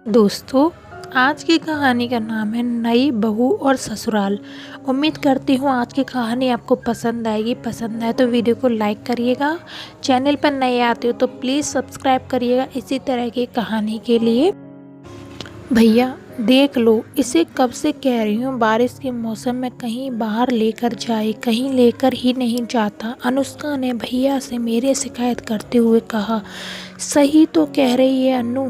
दोस्तों, आज की कहानी का नाम है नई बहू और ससुराल। उम्मीद करती हूँ आज की कहानी आपको पसंद आएगी। पसंद आए तो वीडियो को लाइक करिएगा। चैनल पर नए आते हो तो प्लीज़ सब्सक्राइब करिएगा इसी तरह की कहानी के लिए। भैया देख लो, इसे कब से कह रही हूँ बारिश के मौसम में कहीं बाहर लेकर जाए, कहीं लेकर ही नहीं जाता। अनुष्का ने भैया से मेरे शिकायत करते हुए कहा। सही तो कह रही है अनु,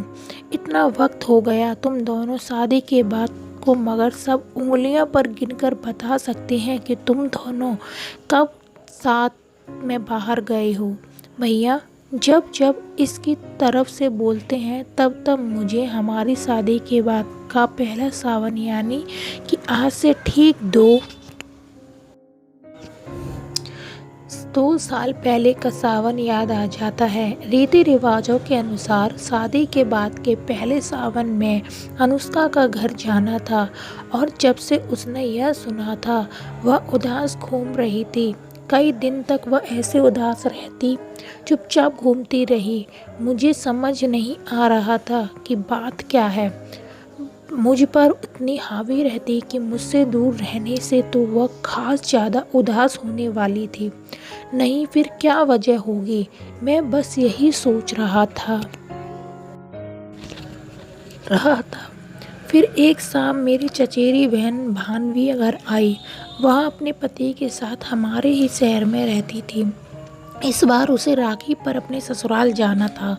इतना वक्त हो गया तुम दोनों शादी के बाद को, मगर सब उंगलियों पर गिनकर बता सकते हैं कि तुम दोनों कब साथ में बाहर गए हो। भैया जब जब इसकी तरफ से बोलते हैं तब तब मुझे हमारी शादी के बाद का पहला सावन, यानी कि आज से ठीक दो साल पहले का सावन याद आ जाता है। रीति रिवाजों के अनुसार शादी के बाद के पहले सावन में अनुष्का का घर जाना था, और जब से उसने यह सुना था वह उदास घूम रही थी। कई दिन तक वह ऐसे उदास रहती, चुपचाप घूमती रही। मुझे समझ नहीं आ रहा था कि बात क्या है। मुझ पर उतनी हावी रहती कि मुझसे दूर रहने से तो वह खास ज़्यादा उदास होने वाली थी। नहीं, फिर क्या वजह होगी, मैं बस यही सोच रहा था। फिर एक शाम मेरी चचेरी बहन भानवी घर आई। वह अपने पति के साथ हमारे ही शहर में रहती थी। इस बार उसे राखी पर अपने ससुराल जाना था,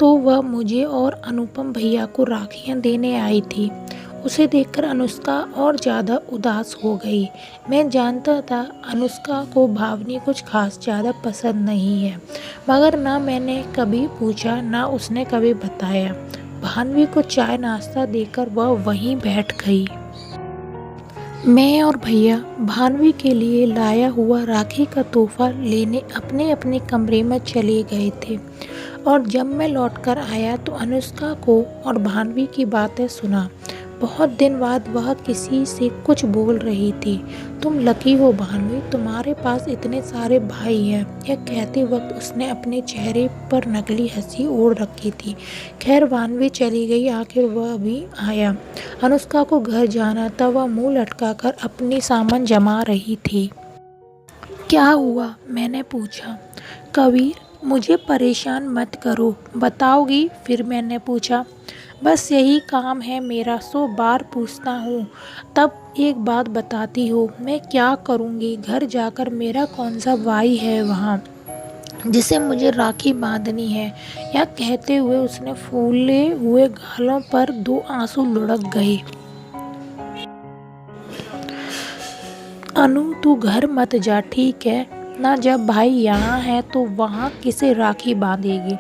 तो वह मुझे और अनुपम भैया को राखियां देने आई थी। उसे देखकर अनुष्का और ज़्यादा उदास हो गई। मैं जानता था अनुष्का को भावनी कुछ खास ज़्यादा पसंद नहीं है, मगर ना मैंने कभी पूछा ना उसने कभी बताया। भानवी को चाय नाश्ता देकर वह वहीं बैठ गई। मैं और भैया भानवी के लिए लाया हुआ राखी का तोहफा लेने अपने अपने कमरे में चले गए थे, और जब मैं लौटकर आया तो अनुष्का को और भानवी की बातें सुना। बहुत दिन बाद वह किसी से कुछ बोल रही थी। तुम लकी हो भानवी, तुम्हारे पास इतने सारे भाई हैं। यह कहते वक्त उसने अपने चेहरे पर नकली हंसी ओढ़ रखी थी। खैर भानवी चली गई, आखिर वह भी आया। अनुष्का को घर जाना था। वह मुंह लटकाकर अपनी सामान जमा रही थी। क्या हुआ, मैंने पूछा। कबीर, मुझे परेशान मत करो, बताओगी? फिर मैंने पूछा। बस यही काम है मेरा, 100 बार पूछता हूँ तब एक बात बताती हो। मैं क्या करूँगी? घर जाकर मेरा कौन सा भाई है वहाँ जिसे मुझे राखी बांधनी है? यह कहते हुए उसने फूले हुए गालों पर 2 आंसू लुढ़क गए। अनु तू घर मत जा, ठीक है ना? जब भाई यहाँ है तो वहाँ किसे राखी बांधेगी?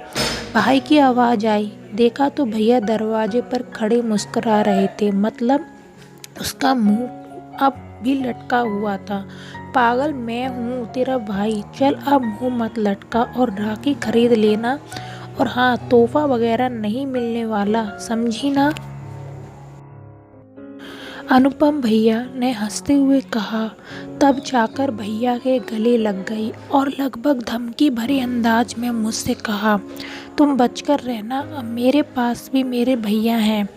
भाई की आवाज़ आई। देखा तो भैया दरवाजे पर खड़े मुस्कुरा रहे थे, मतलब उसका मुंह अब भी लटका हुआ था। पागल मैं हूँ तेरा भाई, चल अब मुंह मत लटका और राखी खरीद लेना। और हाँ, तोहफा वगैरह नहीं मिलने वाला, समझी ना? अनुपम भैया ने हंसते हुए कहा। तब जाकर भैया के गले लग गई और लगभग धमकी भरे अंदाज में मुझसे कहा, तुम बचकर रहना, अब मेरे पास भी मेरे भैया हैं।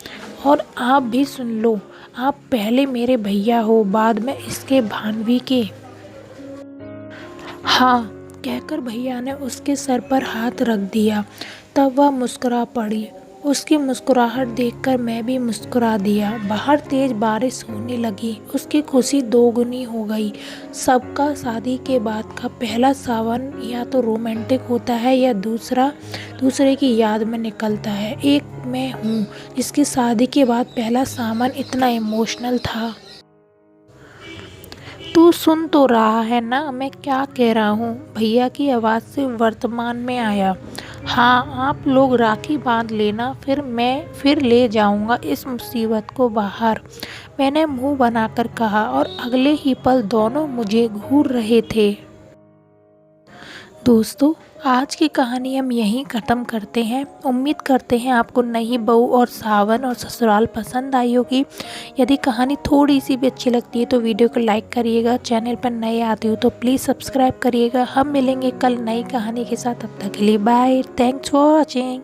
और आप भी सुन लो, आप पहले मेरे भैया हो, बाद में इसके भानवी के। हाँ, कहकर भैया ने उसके सर पर हाथ रख दिया। तब वह मुस्कुरा पड़ी। उसकी मुस्कुराहट देखकर मैं भी मुस्कुरा दिया। बाहर तेज बारिश होने लगी। उसकी खुशी दोगुनी हो गई। सबका शादी के बाद का पहला सावन या तो रोमांटिक होता है या दूसरे की याद में निकलता है। एक मैं हूँ जिसकी शादी के बाद पहला सावन इतना इमोशनल था। तू सुन तो रहा है ना मैं क्या कह रहा हूँ? भैया की आवाज़ से वर्तमान में आया। हाँ, आप लोग राखी बांध लेना, फिर ले जाऊंगा इस मुसीबत को बाहर, मैंने मुंह बनाकर कहा, और अगले ही पल दोनों मुझे घूर रहे थे। दोस्तों, आज की कहानी हम यहीं ख़त्म करते हैं। उम्मीद करते हैं आपको नई बहू और सावन और ससुराल पसंद आई होगी। यदि कहानी थोड़ी सी भी अच्छी लगती है तो वीडियो को लाइक करिएगा। चैनल पर नए आते हो तो प्लीज़ सब्सक्राइब करिएगा। हम मिलेंगे कल नई कहानी के साथ, तब तक के लिए बाय। Thanks for watching.